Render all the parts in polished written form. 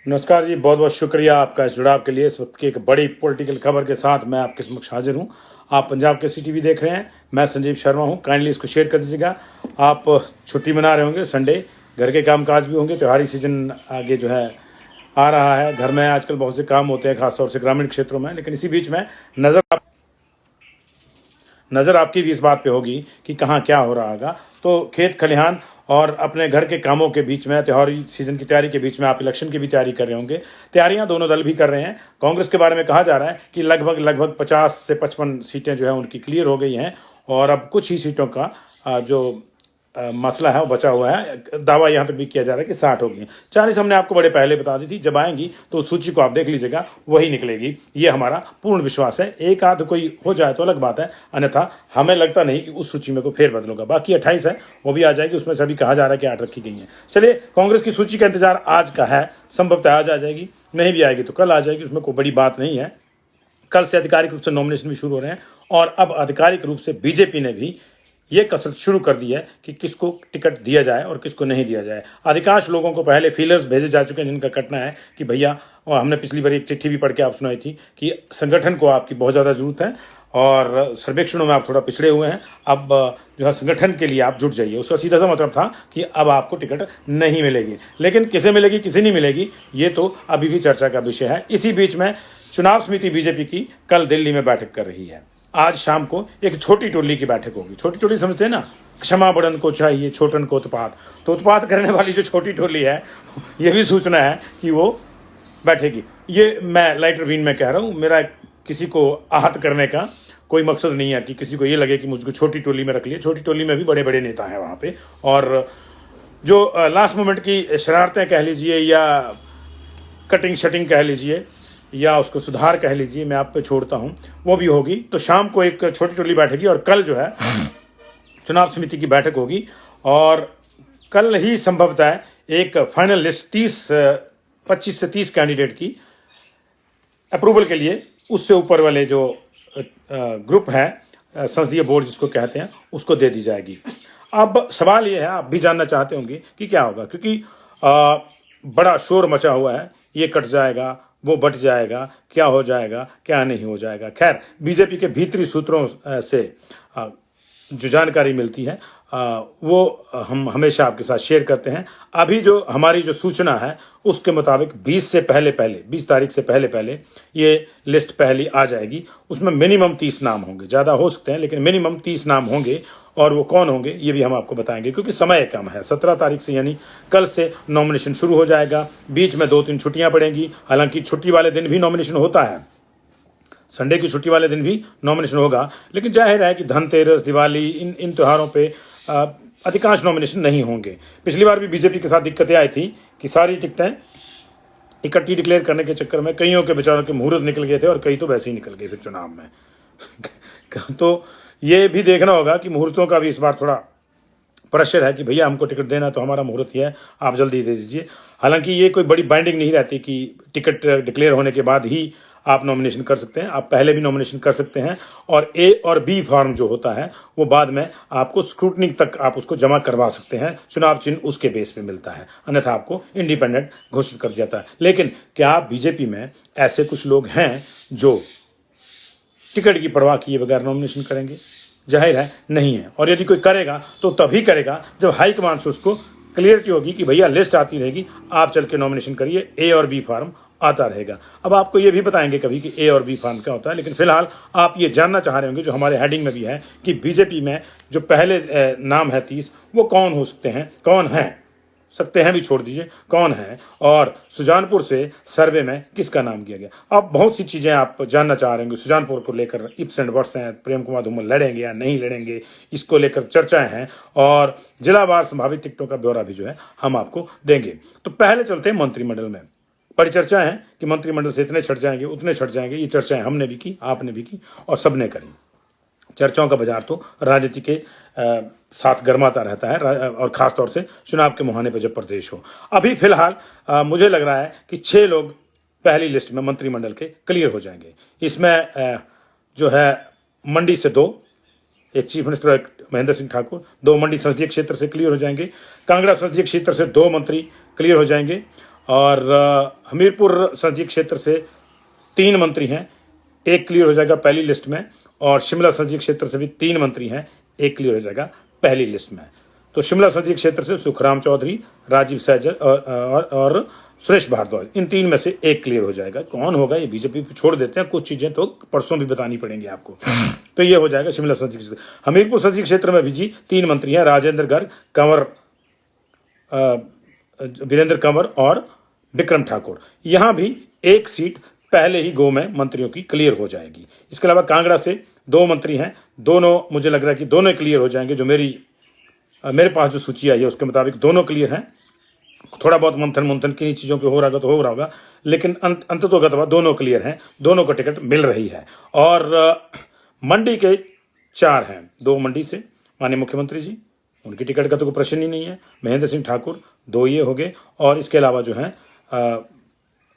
नमस्कार जी, बहुत बहुत शुक्रिया आपका इस जुड़ाव के लिए। इस वक्त की एक बड़ी पॉलिटिकल खबर के साथ मैं आपके समक्ष हाजिर हूं। आप पंजाब के टीवी देख रहे हैं। मैं संजीव शर्मा हूं। काइंडली इसको शेयर कर दीजिएगा। आप छुट्टी मना रहे होंगे, संडे, घर के कामकाज भी होंगे, त्योहारी सीजन आगे जो है आ रहा है। घर में आजकल बहुत से काम होते हैं, खासतौर से ग्रामीण क्षेत्रों में। लेकिन इसी बीच में नज़र आपकी भी इस बात पे होगी कि कहाँ क्या हो रहा होगा। तो खेत खलिहान और अपने घर के कामों के बीच में, त्योहारी सीजन की तैयारी के बीच में आप इलेक्शन की भी तैयारी कर रहे होंगे। तैयारियां दोनों दल भी कर रहे हैं। कांग्रेस के बारे में कहा जा रहा है कि लगभग 50 से 55 सीटें जो है उनकी क्लियर हो गई हैं और अब कुछ ही सीटों का जो मसला है वो बचा हुआ है। दावा यहाँ तक भी किया जा रहा है कि 60 होगी। 40 हमने आपको बड़े पहले बता दी थी। जब आएंगी तो उस सूची को आप देख लीजिएगा, वही निकलेगी। ये हमारा पूर्ण विश्वास है। एक आध कोई हो जाए तो अलग बात है, अन्यथा हमें लगता नहीं कि उस सूची में कोई फेर बदल होगा। बाकी 28 है, वो भी आ जाएगी। उसमें से अभी कहा जा रहा है कि 8 रखी गई है। चलिए, कांग्रेस की सूची का इंतजार आज का है। संभवतः आज आ जाएगी, नहीं भी आएगी तो कल आ जाएगी। उसमें कोई बड़ी बात नहीं है। कल से आधिकारिक रूप से नॉमिनेशन भी शुरू हो रहे हैं और अब आधिकारिक रूप से बीजेपी ने भी ये कसरत शुरू कर दी है कि किसको टिकट दिया जाए और किसको नहीं दिया जाए। अधिकांश लोगों को पहले फीलर्स भेजे जा चुके हैं जिनका कटना है कि भैया, और हमने पिछली बार एक चिट्ठी भी पढ़ के आप सुनाई थी कि संगठन को आपकी बहुत ज़्यादा जरूरत है और सर्वेक्षणों में आप थोड़ा पिछड़े हुए हैं। अब जो है संगठन के लिए आप जुट जाइए। उसका सीधा सा मतलब था कि अब आपको टिकट नहीं मिलेगी। लेकिन किसे मिलेगी किसे नहीं मिलेगी, ये तो अभी भी चर्चा का विषय है। इसी बीच में चुनाव समिति बीजेपी की कल दिल्ली में बैठक कर रही है। आज शाम को एक छोटी टोली की बैठक होगी। छोटी टोली समझते हैं ना, क्षमा बड़न को चाहिए छोटन को उत्पात। तो उत्पात करने वाली जो छोटी टोली है, ये भी सूचना है कि वो बैठेगी। ये मैं लाइटर बीन में कह रहा हूँ। मेरा किसी को आहत करने का कोई मकसद नहीं है कि किसी को ये लगे कि मुझको छोटी टोली में रख लिया। छोटी टोली में भी बड़े बड़े नेता हैं वहाँ पे। और जो लास्ट मोमेंट की शरारतें कह लीजिए या कटिंग शटिंग कह लीजिए या उसको सुधार कह लीजिए, मैं आप पे छोड़ता हूं, वो भी होगी। तो शाम को एक छोटी टोली बैठेगी और कल जो है चुनाव समिति की बैठक होगी और कल ही संभवतः एक फाइनल लिस्ट 25 से 30 कैंडिडेट की अप्रूवल के लिए उससे ऊपर वाले जो ग्रुप है, संसदीय बोर्ड जिसको कहते हैं, उसको दे दी जाएगी। अब सवाल ये है, आप भी जानना चाहते होंगे कि क्या होगा, क्योंकि बड़ा शोर मचा हुआ है। ये कट जाएगा, वो बट जाएगा, क्या हो जाएगा, क्या नहीं हो जाएगा। खैर, बीजेपी के भीतरी सूत्रों से जो जानकारी मिलती है वो हम हमेशा आपके साथ शेयर करते हैं। अभी जो हमारी जो सूचना है उसके मुताबिक 20 तारीख से पहले ये लिस्ट पहली आ जाएगी। उसमें मिनिमम 30 नाम होंगे। ज़्यादा हो सकते हैं लेकिन मिनिमम 30 नाम होंगे। और वो कौन होंगे ये भी हम आपको बताएंगे, क्योंकि समय कम है। 17 तारीख से यानी कल से नॉमिनेशन शुरू हो जाएगा। बीच में 2-3 छुट्टियां पड़ेंगी। हालांकि छुट्टी वाले दिन भी नॉमिनेशन होता है, संडे की छुट्टी वाले दिन भी नॉमिनेशन होगा। लेकिन जाहिर है कि धनतेरस, दिवाली, इन त्योहारों पे अधिकांश नॉमिनेशन नहीं होंगे। पिछली बार भी बीजेपी के साथ दिक्कतें आई थी कि सारी टिकटें इकट्ठी डिक्लेयर करने के चक्कर में कईयों के बेचारों के मुहूर्त निकल गए थे और कई तो वैसे ही निकल गए फिर चुनाव में। तो ये भी देखना होगा कि मुहूर्तों का भी इस बार थोड़ा प्रेशर है कि भैया हमको टिकट देना तो हमारा मुहूर्त ही है, आप जल्दी दे दीजिए। हालांकि ये कोई बड़ी बाइंडिंग नहीं रहती कि टिकट डिक्लेयर होने के बाद ही आप नॉमिनेशन कर सकते हैं। आप पहले भी नॉमिनेशन कर सकते हैं और ए और बी फॉर्म जो होता है वो बाद में आपको स्क्रूटनी तक आप उसको जमा करवा सकते हैं। चुनाव चिन्ह उसके बेस पे मिलता है, अन्यथा आपको इंडिपेंडेंट घोषित कर दिया जाता है। लेकिन क्या बीजेपी में ऐसे कुछ लोग हैं जो टिकट की परवाह किए बगैर नॉमिनेशन करेंगे? जाहिर है नहीं है। और यदि कोई करेगा तो तभी करेगा जब हाईकमान से उसको क्लियरिटी होगी कि भैया लिस्ट आती रहेगी, आप चल के नॉमिनेशन करिए, ए और बी फॉर्म आता रहेगा। अब आपको ये भी बताएंगे कभी कि ए और बी फॉर्म क्या होता है। लेकिन फिलहाल आप ये जानना चाह रहे होंगे, जो हमारे हेडिंग में भी है, कि बीजेपी में जो पहले नाम है 30, वो कौन हो सकते हैं, कौन है सकते हैं भी छोड़ दीजिए, कौन है, और सुजानपुर से सर्वे में किसका नाम किया गया। अब बहुत सी चीज़ें आप जानना चाह रहे होंगे सुजानपुर को लेकर। इप्स एंड बट्स हैं, प्रेम कुमार धूमल लड़ेंगे या नहीं लड़ेंगे, इसको लेकर चर्चाएं हैं और जिलावार संभावित टिकटों का ब्यौरा भी जो है हम आपको देंगे। तो पहले चलते हैं मंत्रिमंडल में। बड़ी चर्चा है कि मंत्रिमंडल से इतने छट जाएंगे, उतने छट जाएंगे। ये चर्चाएं हमने भी की, आपने भी की और सबने करी। चर्चाओं का बाजार तो राजनीति के साथ गर्माता रहता है और खासतौर से चुनाव के मुहाने पर जब प्रदेश हो। अभी फिलहाल मुझे लग रहा है कि 6 लोग पहली लिस्ट में मंत्रिमंडल के क्लियर हो जाएंगे। इसमें जो है मंडी से 2, एक चीफ मिनिस्टर एक महेंद्र सिंह ठाकुर, 2 मंडी संसदीय क्षेत्र से क्लियर हो जाएंगे। कांगड़ा संसदीय क्षेत्र से 2 मंत्री क्लियर हो जाएंगे और हमीरपुर संसदीय क्षेत्र से 3 मंत्री हैं, 1 क्लियर हो जाएगा पहली लिस्ट में। और शिमला संसदीय क्षेत्र से भी 3 मंत्री हैं, 1 क्लियर हो जाएगा पहली लिस्ट में। तो शिमला संसदीय क्षेत्र से सुखराम चौधरी, राजीव सहजल और सुरेश भारद्वाज, इन 3 में से 1 क्लियर हो जाएगा। कौन होगा ये बीजेपी पे छोड़ देते हैं, कुछ चीजें तो परसों भी बतानी पड़ेंगी आपको। तो ये हो जाएगा शिमला संसदीय क्षेत्र। हमीरपुर संसदीय क्षेत्र में भी जी 3 मंत्री हैं, राजेंद्र गर्ग, कंवर वीरेंद्र कंवर और विक्रम ठाकुर। यहां भी 1 सीट पहले ही गो में मंत्रियों की क्लियर हो जाएगी। इसके अलावा कांगड़ा से 2 मंत्री हैं, दोनों मुझे लग रहा है कि दोनों क्लियर हो जाएंगे। जो मेरे पास जो सूची आई है उसके मुताबिक दोनों क्लियर हैं। थोड़ा बहुत मंथन किन्हीं चीज़ों पे हो रहा होगा तो हो रहा होगा, लेकिन अंततोगत्वा दोनों क्लियर हैं, दोनों को टिकट मिल रही है। और मंडी के 4 हैं, 2 मंडी से माननीय मुख्यमंत्री जी, उनकी टिकट का तो कोई प्रश्न ही नहीं है। महेंद्र सिंह ठाकुर 2 ये हो गए, और इसके अलावा जो है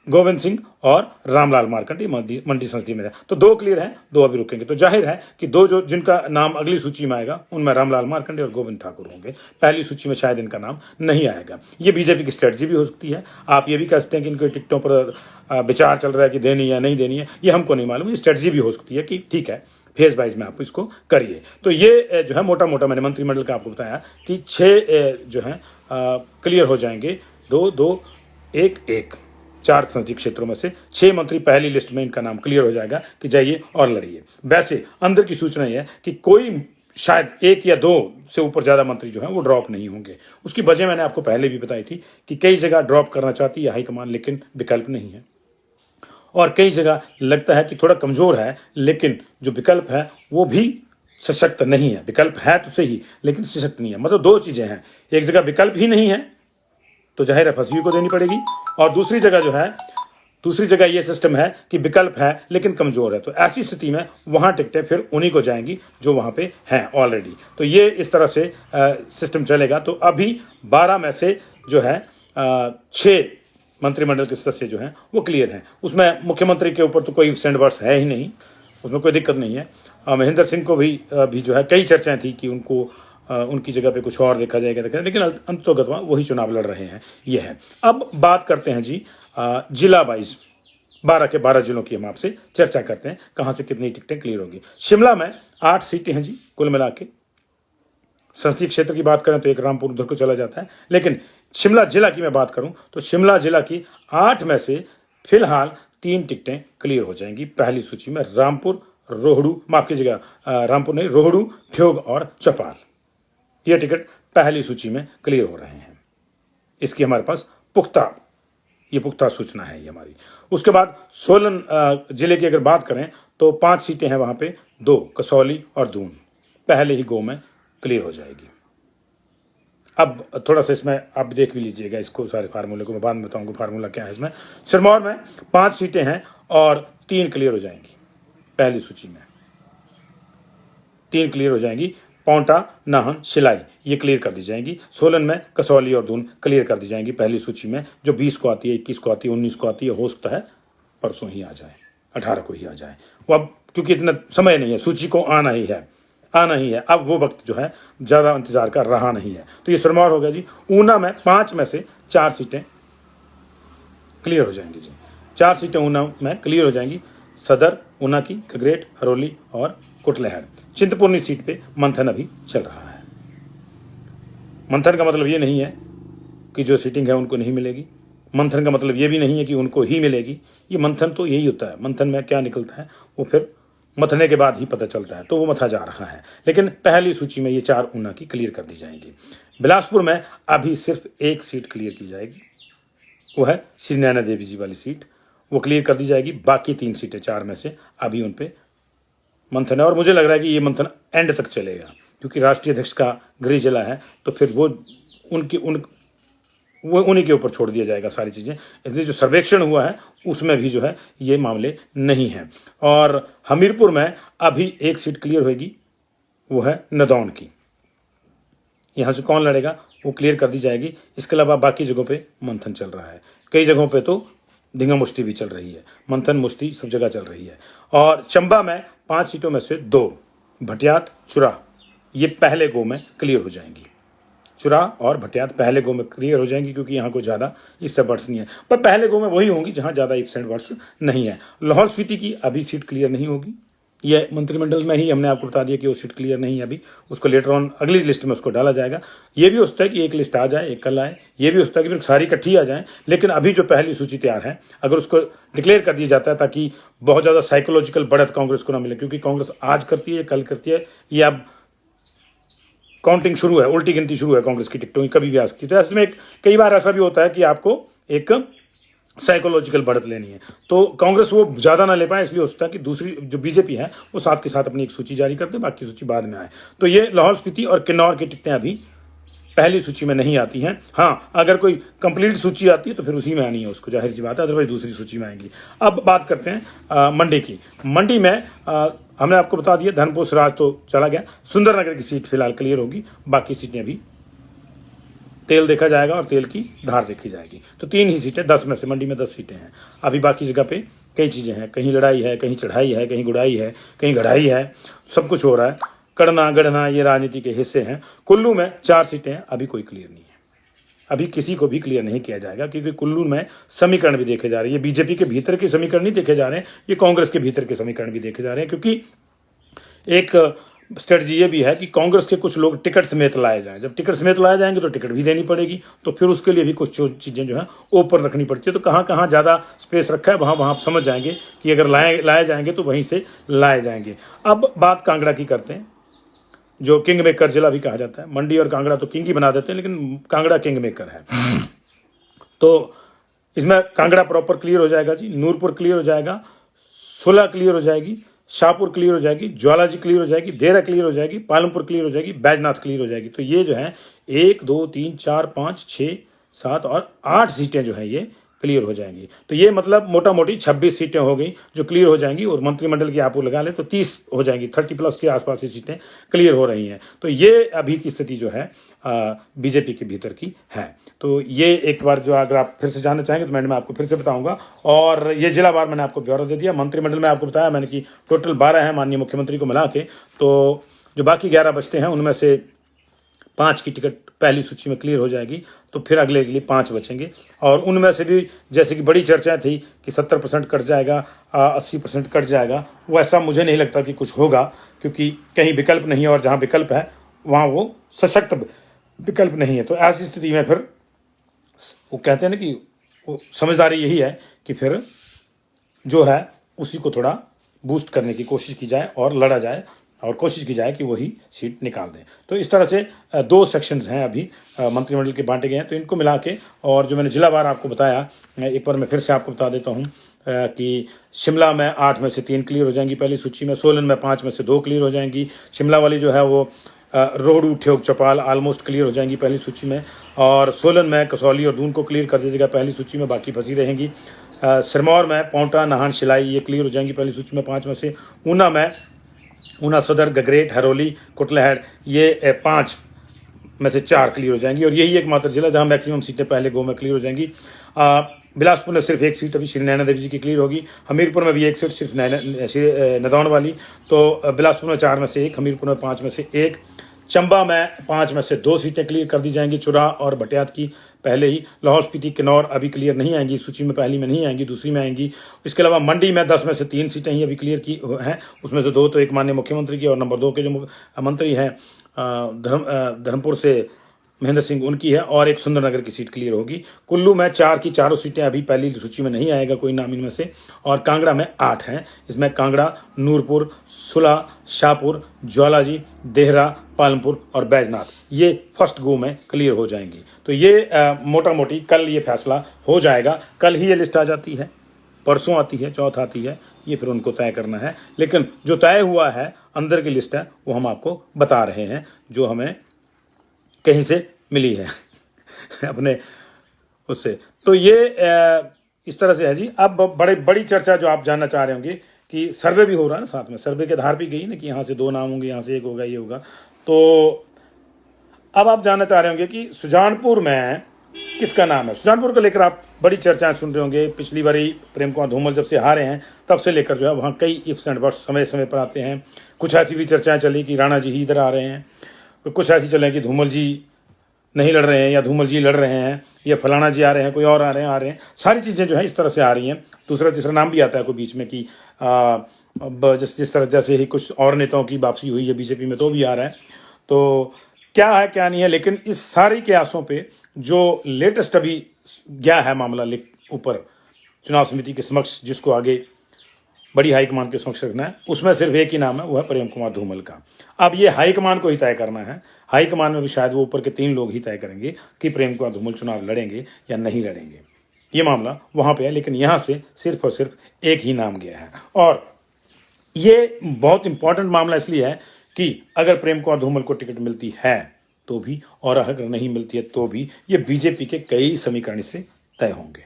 गोविंद सिंह और रामलाल मार्कंड मंडी संसदीय में है। तो 2 क्लियर हैं, 2 अभी रुकेंगे। तो जाहिर है कि 2 जो जिनका नाम अगली सूची में आएगा उनमें रामलाल मार्कंडे और गोविंद ठाकुर होंगे। पहली सूची में शायद इनका नाम नहीं आएगा। ये बीजेपी की स्ट्रेटजी भी हो सकती है। आप ये भी कह सकते हैं कि इनके टिकटों पर विचार चल रहा है कि देनी या नहीं देनी है, ये हमको नहीं मालूम। ये स्ट्रेटजी भी हो सकती है कि ठीक है फेज वाइज में आप इसको करिए। तो ये जो है मोटा मोटा मैंने मंत्रिमंडल का आपको बताया कि 6 जो है क्लियर हो जाएंगे, 2 2 1 1, 4 संसदीय क्षेत्रों में से 6 मंत्री पहली लिस्ट में इनका नाम क्लियर हो जाएगा कि जाइए और लड़िए। वैसे अंदर की सूचना यह है कि कोई शायद 1 या 2 से ऊपर ज्यादा मंत्री जो हैं वो ड्रॉप नहीं होंगे। उसकी वजह मैंने आपको पहले भी बताई थी कि कई जगह ड्रॉप करना चाहती है हाईकमान, लेकिन विकल्प नहीं है। और कई जगह लगता है कि थोड़ा कमजोर है, लेकिन जो विकल्प है वो भी सशक्त नहीं है। विकल्प है तो सही, लेकिन सशक्त नहीं है। मतलब 2 चीजें हैं, एक जगह विकल्प ही नहीं है तो जाहिर है फंसी को देनी पड़ेगी, और दूसरी जगह ये सिस्टम है कि विकल्प है लेकिन कमजोर है। तो ऐसी स्थिति में वहां टिकटें फिर उन्हीं को जाएंगी जो वहां पे हैं ऑलरेडी। तो ये इस तरह से सिस्टम चलेगा। तो अभी 12 में से जो है 6 मंत्रिमंडल के सदस्य जो हैं वो क्लियर हैं। उसमें मुख्यमंत्री के ऊपर तो कोई सैंडबर्स है ही नहीं, उसमें कोई दिक्कत नहीं है। महेंद्र सिंह को भी जो है कई चर्चाएं थी कि उनको उनकी जगह पे कुछ और देखा जाएगा, लेकिन अंततोगत्वा वही चुनाव लड़ रहे हैं। ये है। अब बात करते हैं जी जिला वाइज, 12 के 12 जिलों की हम आपसे चर्चा करते हैं कहां से कितनी टिकटें क्लियर होगी। शिमला में 8 सीटें हैं जी कुल मिला के। संसदीय क्षेत्र की बात करें तो एक रामपुर उधर को चला जाता है, लेकिन शिमला जिला की मैं बात करूं तो शिमला जिला की 8 में से फिलहाल 3 टिकटें क्लियर हो जाएंगी पहली सूची में। रामपुर, रोहड़ू, माफ कीजिएगा रामपुर नहीं, रोहड़ू, ठियोग और चौपाल, ये टिकट पहली सूची में क्लियर हो रहे हैं। इसकी हमारे पास पुख्ता सूचना है ये हमारी। उसके बाद सोलन जिले की अगर बात करें तो 5 सीटें हैं वहां पे, 2 कसौली और दून पहले ही गो में क्लियर हो जाएगी। अब थोड़ा सा इसमें आप देख भी लीजिएगा इसको, सारे फार्मूले को मैं बाद में बताऊंगा फार्मूला क्या है इसमें। सिरमौर में 5 सीटें हैं और 3 क्लियर हो जाएंगी पहली सूची में, 3 क्लियर हो जाएंगी। पौंटा, नाहन, शिलाई ये क्लियर कर दी जाएंगी। सोलन में कसौली और दून क्लियर कर दी जाएंगी पहली सूची में। जो 20 को आती है, 21 को आती है, 19 को आती है, हो सकता है परसों ही आ जाए, 18 को ही आ जाए। वो अब क्योंकि इतना समय नहीं है, सूची को आना ही है। अब वो वक्त जो है ज़्यादा इंतजार का रहा नहीं है। तो ये सिरमौर हो गया जी। ऊना में 5 में से 4 सीटें क्लियर हो जाएंगी जी। 4 सीटें ऊना में क्लियर हो जाएंगी। सदर, ऊना की, कगरेट, हरोली और कुटलहर। चिंतपूर्णी सीट पे मंथन अभी चल रहा है। मंथन का मतलब ये नहीं है कि जो सीटिंग है उनको नहीं मिलेगी। मंथन का मतलब ये भी नहीं है कि उनको ही मिलेगी। ये मंथन तो यही होता है, मंथन में क्या निकलता है वो फिर मथने के बाद ही पता चलता है। तो वो मथा जा रहा है, लेकिन पहली सूची में ये 4 ऊना की क्लियर कर दी जाएंगी। बिलासपुर में अभी सिर्फ 1 सीट क्लियर की जाएगी, वो है श्री नैना देवी जी वाली सीट, वो क्लियर कर दी जाएगी। बाकी 3 सीटें 4 में से अभी उन पे मंथन है, और मुझे लग रहा है कि ये मंथन एंड तक चलेगा, क्योंकि राष्ट्रीय अध्यक्ष का गृह जिला है तो फिर वो उन्हीं के ऊपर छोड़ दिया जाएगा सारी चीज़ें। इसलिए जो सर्वेक्षण हुआ है उसमें भी जो है ये मामले नहीं हैं। और हमीरपुर में अभी 1 सीट क्लियर होगी, वो है नदौन की। यहाँ से कौन लड़ेगा वो क्लियर कर दी जाएगी। इसके अलावा बाकी जगहों पे मंथन चल रहा है, कई जगहों पे तो ढींगा मुश्ती भी चल रही है, मंथन मुश्ती सब जगह चल रही है। और चंबा में 5 सीटों में से 2 भटियात, चुरा ये पहले गो में क्लियर हो जाएंगी। चुरा और भटियात पहले गो में क्लियर हो जाएंगी, क्योंकि यहाँ को ज़्यादा इससे वर्ड्स नहीं है। पर पहले गो में वही होंगी जहाँ ज़्यादा इफ्स एंड वर्ड्स नहीं है। लाहौल स्पीति की अभी सीट क्लियर नहीं होगी, ये मंत्रिमंडल में ही हमने आपको बता दिया कि वो सीट क्लियर नहीं है अभी, उसको लेटर ऑन अगली लिस्ट में उसको डाला जाएगा। ये भी हो सकता है कि एक लिस्ट आ जाए, एक कल आए, ये भी हो सकता है कि फिर सारी इकट्ठी आ जाए। लेकिन अभी जो पहली सूची तैयार है, अगर उसको डिक्लेयर कर दिया जाता है ताकि बहुत ज़्यादा साइकोलॉजिकल बढ़त कांग्रेस को ना मिले, क्योंकि कांग्रेस आज करती है कल करती है, ये अब काउंटिंग शुरू है, उल्टी गिनती शुरू है कांग्रेस की टिकटों की, कभी भी आ सकती है। तो ऐसे में कई बार ऐसा भी होता है कि आपको एक साइकोलॉजिकल बढ़त लेनी है, तो कांग्रेस वो ज़्यादा ना ले पाए, इसलिए हो सकता है कि दूसरी जो बीजेपी है वो साथ के साथ अपनी एक सूची जारी कर दे, बाकी सूची बाद में आए। तो ये लाहौल स्पीति और किन्नौर की टिकटें अभी पहली सूची में नहीं आती हैं। हाँ, अगर कोई कंप्लीट सूची आती है तो फिर उसी में आनी है उसको, जाहिर सी बात है, अदरवाइज दूसरी सूची में आएंगी। अब बात करते हैं मंडी की। मंडी में हमने आपको बता दिया धर्मपुर सिराज तो चला गया, सुंदरनगर की सीट फिलहाल क्लियर होगी, बाकी सीटें अभी तेल देखा जाएगा और तेल की धार देखी जाएगी। तो 3 ही सीटें 10 में से, मंडी में 10 सीटें हैं। अभी बाकी जगह पे कई चीज़ें हैं, कहीं लड़ाई है, कहीं चढ़ाई है, कहीं गुड़ाई है, कहीं गढ़ाई है, सब कुछ हो रहा है। कड़ना गढ़ना ये राजनीति के हिस्से हैं। कुल्लू में 4 सीटें हैं, अभी कोई क्लियर नहीं है, अभी किसी को भी क्लियर नहीं किया जाएगा, क्योंकि कुल्लू में समीकरण भी देखे जा रहे हैं। ये बीजेपी के भीतर के समीकरण नहीं देखे जा रहे हैं, ये कांग्रेस के भीतर के समीकरण भी देखे जा रहे हैं, क्योंकि एक स्ट्रेटजी ये भी है कि कांग्रेस के कुछ लोग टिकट समेत लाए जाएं। जब टिकट समेत लाए जाएंगे तो टिकट भी देनी पड़ेगी, तो फिर उसके लिए भी कुछ चीज़ें जो है ओपन रखनी पड़ती है। तो कहाँ कहाँ ज़्यादा स्पेस रखा है वहाँ आप समझ जाएंगे कि अगर लाए जाएंगे तो वहीं से लाए जाएंगे। अब बात कांगड़ा की करते हैं, जो किंग मेकर जिला भी कहा जाता है। मंडी और कांगड़ा तो किंग ही बना देते हैं, लेकिन कांगड़ा किंग मेकर है। तो इसमें कांगड़ा प्रॉपर क्लियर हो जाएगा जी, नूरपुर क्लियर हो जाएगा, सुलह क्लियर हो जाएगी, शाहपुर क्लियर हो जाएगी, ज्वालाजी क्लियर हो जाएगी, देहरा क्लियर हो जाएगी, पालमपुर क्लियर हो जाएगी, बैजनाथ क्लियर हो जाएगी। तो ये जो है 1 2 3 4 5 6 7 और 8 सीटें जो है ये क्लियर हो जाएंगी। तो ये मतलब मोटा मोटी 26 सीटें हो गई जो क्लियर हो जाएंगी, और मंत्रिमंडल की आप वो लगा ले तो 30 हो जाएंगी, 30+ के आसपास की सीटें क्लियर हो रही हैं। तो ये अभी की स्थिति जो है बीजेपी के भीतर की है। तो ये एक बार जो अगर आप फिर से जानना चाहेंगे तो मैं आपको फिर से बताऊंगा। और ये जिलावार मैंने आपको ब्यौरा दे दिया। मंत्रिमंडल में आपको बताया मैंने कि टोटल 12 हैं माननीय मुख्यमंत्री को मिला के, तो जो बाकी 11 बचते हैं उनमें से 5 की टिकट पहली सूची में क्लियर हो जाएगी, तो फिर अगले के लिए 5 बचेंगे। और उनमें से भी जैसे कि बड़ी चर्चाएं थी कि 70% कट जाएगा, 80% कट जाएगा, वैसा मुझे नहीं लगता कि कुछ होगा, क्योंकि कहीं विकल्प नहीं है, और जहां विकल्प है वहां वो सशक्त विकल्प नहीं है। तो ऐसी स्थिति में फिर वो कहते हैं ना कि वो समझदारी यही है कि फिर जो है उसी को थोड़ा बूस्ट करने की कोशिश की जाए और लड़ा जाए, और कोशिश की जाए कि वही सीट निकाल दें। तो इस तरह से 2 सेक्शंस हैं अभी मंत्रिमंडल के बांटे गए हैं। तो इनको मिला के, और जो मैंने जिलावार आपको बताया, एक बार मैं फिर से आपको बता देता हूँ कि शिमला में 8 में से 3 क्लियर हो जाएंगी पहली सूची में, सोलन में 5 में से 2 क्लियर हो जाएंगी, शिमला वाली जो है वो रोहडू ठेक चौपाल ऑलमोस्ट क्लियर हो जाएंगी पहली सूची में, और सोलन में कसौली और दून को क्लियर कर दीजिएगा पहली सूची में, बाकी फंसी रहेंगी। सिरमौर में पौंटा नाहन शिलाई ये क्लियर हो जाएंगी पहली सूची में 5 में से, ऊना सदर गगरेट हरोली कुटलहड़ ये 5 में से 4 क्लियर हो जाएंगी। और यही एकमात्र जिला जहां मैक्सिमम सीटें पहले गो में क्लियर हो जाएंगी। बिलासपुर में सिर्फ 1 सीट अभी श्री नैना देवी जी की क्लियर होगी, हमीरपुर में भी 1 सीट सिर्फ नदौन वाली, तो बिलासपुर में 4 में से 1, हमीरपुर में 5 में से 1, चंबा में 5 में से 2 सीटें क्लियर कर दी जाएंगी, चुरा और भटियात की पहले ही। लाहौल स्पीति किन्नौर अभी क्लियर नहीं आएंगी, सूची में पहली में नहीं आएंगी, दूसरी में आएंगी। इसके अलावा मंडी में 10 में से 3 सीटें ही अभी क्लियर की हैं, उसमें से 2 तो एक माननीय मुख्यमंत्री की और नंबर 2 के जो मंत्री हैं धर्मपुर से महेंद्र सिंह उनकी है, और एक सुंदरनगर की सीट क्लियर होगी। कुल्लू में 4 की चारों सीटें अभी पहली सूची में नहीं आएगा कोई नाम इनमें से, और कांगड़ा में 8 हैं। इसमें कांगड़ा, नूरपुर, सुलह, शाहपुर, ज्वालाजी, देहरा, पालमपुर और बैजनाथ ये फर्स्ट गो में क्लियर हो जाएंगी। तो ये मोटा मोटी कल ये फैसला हो जाएगा। कल ही ये लिस्ट आ जाती है, परसों आती है, चौथ आती है, ये फिर उनको तय करना है। लेकिन जो तय हुआ है अंदर की लिस्ट है वो हम आपको बता रहे हैं, जो हमें कहीं से मिली है अपने उससे। तो ये इस तरह से है जी। अब बड़ी चर्चा जो आप जानना चाह रहे होंगे कि सर्वे भी हो रहा है ना साथ में, सर्वे के आधार भी गई ना कि यहाँ से 2 नाम होंगे, यहाँ से 1 होगा, ये होगा। तो अब आप जानना चाह रहे होंगे कि सुजानपुर में किसका नाम है। सुजानपुर को लेकर आप बड़ी चर्चाएं सुन रहे होंगे। पिछली बारी प्रेम कुमार धूमल जब से हारे हैं तब से लेकर जो है वहाँ कई इफ्स एंड बट्स समय समय पर आते हैं। कुछ ऐसी भी चर्चाएं चली कि राणा जी ही इधर आ रहे हैं, कुछ ऐसी चले कि धूमल जी नहीं लड़ रहे हैं, या धूमल जी लड़ रहे हैं, या फलाना जी आ रहे हैं, कोई और आ रहे हैं, सारी चीज़ें जो है इस तरह से आ रही हैं। दूसरा तीसरा नाम भी आता है कोई बीच में कि अब जिस तरह जैसे ही कुछ और नेताओं की वापसी हुई है बीजेपी में तो भी आ रहा है। तो क्या है क्या नहीं है, लेकिन इस सारी के आसों पे जो लेटेस्ट अभी गया है मामला ऊपर चुनाव समिति के समक्ष, जिसको आगे बड़ी हाईकमान के समक्ष रखना है, उसमें सिर्फ एक ही नाम है, वो है प्रेम कुमार धूमल का। अब ये हाईकमान को ही तय करना है। हाईकमान में भी शायद वो ऊपर के 3 लोग ही तय करेंगे कि प्रेम कुमार धूमल चुनाव लड़ेंगे या नहीं लड़ेंगे। ये मामला वहाँ पे है, लेकिन यहाँ से सिर्फ और सिर्फ एक ही नाम गया है। और ये बहुत इंपॉर्टेंट मामला इसलिए है कि अगर प्रेम कुमार धूमल को टिकट मिलती है तो भी, और अगर नहीं मिलती है तो भी, ये बीजेपी के कई समीकरण से तय होंगे।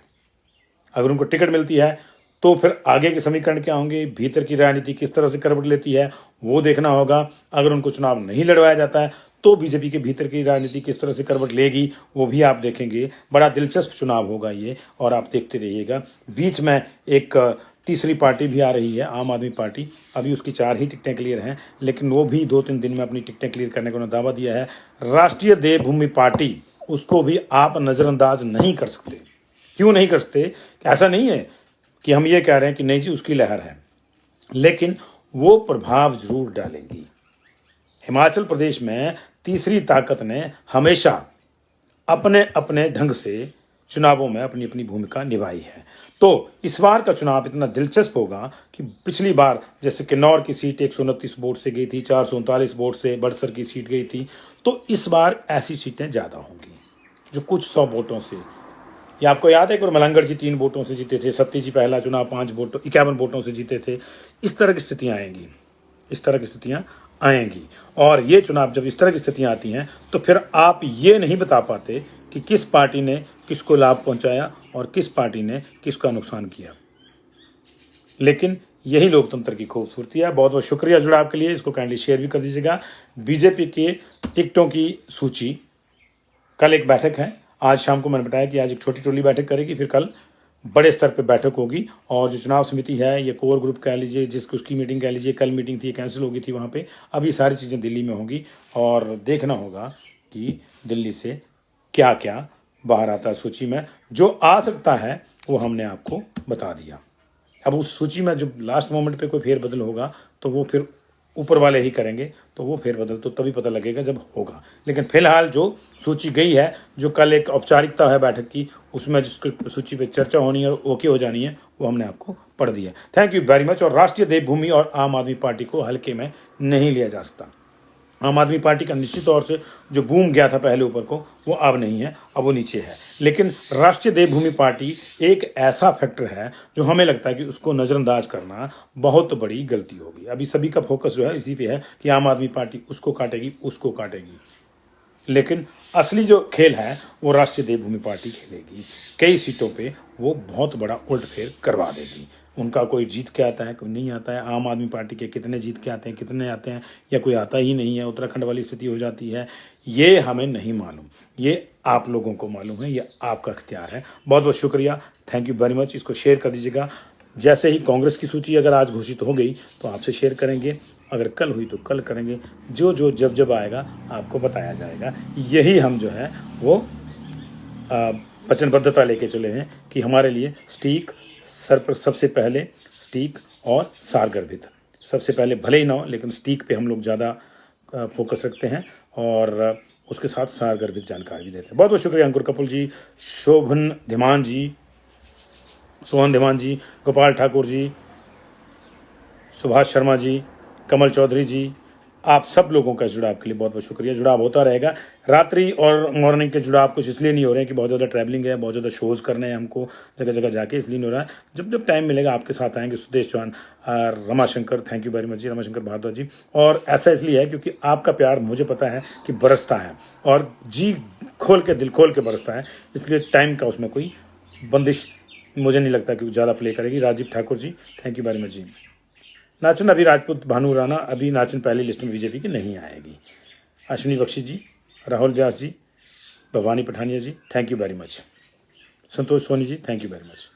अगर उनको टिकट मिलती है तो फिर आगे के समीकरण क्या होंगे, भीतर की राजनीति किस तरह से करवट लेती है वो देखना होगा। अगर उनको चुनाव नहीं लड़वाया जाता है तो बीजेपी के भीतर की राजनीति किस तरह से करवट लेगी वो भी आप देखेंगे। बड़ा दिलचस्प चुनाव होगा ये, और आप देखते रहिएगा। बीच में एक तीसरी पार्टी भी आ रही है, आम आदमी पार्टी। अभी उसकी 4 ही टिकटें क्लियर हैं, लेकिन वो भी 2-3 दिन में अपनी टिकटें क्लियर करने का उन्होंने दावा दिया है। राष्ट्रीय देवभूमि पार्टी, उसको भी आप नज़रअंदाज नहीं कर सकते। क्यों नहीं कर सकते? ऐसा नहीं है कि हम ये कह रहे हैं कि नहीं जी उसकी लहर है, लेकिन वो प्रभाव जरूर डालेंगी। हिमाचल प्रदेश में तीसरी ताकत ने हमेशा अपने अपने ढंग से चुनावों में अपनी अपनी भूमिका निभाई है। तो इस बार का चुनाव इतना दिलचस्प होगा कि पिछली बार जैसे किन्नौर की सीट 129 वोट से गई थी, 439 वोट से बड़सर की सीट गई थी, तो इस बार ऐसी सीटें ज़्यादा होंगी जो कुछ 100 वोटों से। ये आपको याद है कि मलंगड़ जी 3 वोटों से जीते थे, सत्ती जी पहला चुनाव 51 वोटों से जीते थे। इस तरह की स्थितियाँ आएंगी, इस तरह की स्थितियाँ आएंगी। और ये चुनाव जब इस तरह की स्थितियाँ आती हैं तो फिर आप ये नहीं बता पाते कि किस पार्टी ने किसको लाभ पहुंचाया और किस पार्टी ने किसका नुकसान किया। लेकिन यही लोकतंत्र की खूबसूरती है। बहुत बहुत शुक्रिया जुड़ाव के लिए। इसको काइंडली शेयर भी कर दीजिएगा। बीजेपी के टिकटों की सूची, कल एक बैठक है, आज शाम को मैंने बताया कि आज एक छोटी टोली बैठक करेगी, फिर कल बड़े स्तर पे बैठक होगी। और जो चुनाव समिति है, ये कोर ग्रुप कह लीजिए, जिसकी उसकी मीटिंग कह लीजिए, कल मीटिंग थी कैंसिल हो गई थी वहाँ पे। अब ये सारी चीज़ें दिल्ली में होंगी और देखना होगा कि दिल्ली से क्या क्या बाहर आता है सूची में। जो आ सकता है वो हमने आपको बता दिया। अब उस सूची में जब लास्ट मोमेंट पे कोई फेरबदल होगा तो वो फिर ऊपर वाले ही करेंगे, तो वो फेरबदल तो तभी पता लगेगा जब होगा। लेकिन फिलहाल जो सूची गई है, जो कल एक औपचारिकता है बैठक की, उसमें जिसकी सूची पे चर्चा होनी है और ओके हो जानी है, वो हमने आपको पढ़ दिया। Thank you very much. और राष्ट्रीय देवभूमि और आम आदमी पार्टी को हल्के में नहीं लिया जा सकता। आम आदमी पार्टी का निश्चित तौर से जो बूम गया था पहले ऊपर को, वो अब नहीं है, अब वो नीचे है। लेकिन राष्ट्रीय देवभूमि पार्टी एक ऐसा फैक्टर है जो हमें लगता है कि उसको नज़रअंदाज करना बहुत बड़ी गलती होगी। अभी सभी का फोकस जो है इसी पे है कि आम आदमी पार्टी उसको काटेगी, उसको काटेगी। लेकिन असली जो खेल है वो राष्ट्रीय देवभूमि पार्टी खेलेगी। कई सीटों पे वो बहुत बड़ा उलटफेर करवा देगी। उनका कोई जीत के आता है, कोई नहीं आता है। आम आदमी पार्टी के कितने जीत के आते हैं, कितने आते हैं, या कोई आता ही नहीं है। उत्तराखंड वाली स्थिति हो जाती है। ये हमें नहीं मालूम, ये आप लोगों को मालूम है, ये आपका इख्तियार है। बहुत बहुत शुक्रिया, थैंक यू वेरी मच। इसको शेयर कर दीजिएगा। जैसे ही कांग्रेस की सूची अगर आज घोषित हो गई तो आपसे शेयर करेंगे, अगर कल हुई तो कल करेंगे। जो जो जब जब आएगा आपको बताया जाएगा। यही हम जो है वो वचनबद्धता लेके चले हैं कि हमारे लिए सटीक सर पर सबसे पहले सटीक और सारगर्भित, सबसे पहले भले ही ना हो लेकिन सटीक पे हम लोग ज़्यादा फोकस रखते हैं और उसके साथ सारगर्भित जानकारी भी देते हैं। बहुत बहुत शुक्रिया अंकुर कपूर जी, सोहन धीमान जी, गोपाल ठाकुर जी, सुभाष शर्मा जी, कमल चौधरी जी, आप सब लोगों का जुड़ाव के लिए बहुत बहुत शुक्रिया। जुड़ाव होता रहेगा। रात्रि और मॉर्निंग के जुड़ाव कुछ इसलिए नहीं हो रहे हैं कि बहुत ज़्यादा ट्रैवलिंग है, बहुत ज़्यादा शोज़ करने हैं हमको जगह जगह जाके, इसलिए नहीं हो रहा है। जब जब टाइम मिलेगा आपके साथ आएंगे। Sudesh Chauhan, Ramashankar, thank you very much ji, Ramashankar Bhardwaj ji. और ऐसा इसलिए है क्योंकि आपका प्यार मुझे पता है कि बरसता है और जी खोल के, दिल खोल के बरसता है, इसलिए टाइम का उसमें कोई बंदिश मुझे नहीं लगता कि ज़्यादा प्ले करेगी। Rajiv Thakur ji, thank you very much जी। नाचन अभी राजपूत भानु राणा, अभी नाचन पहली लिस्ट में बीजेपी की नहीं आएगी। Ashwini Bakshi ji, Rahul Vyas ji, Bhavani Pathania ji, thank you very much. Santosh Soni ji, thank you very much.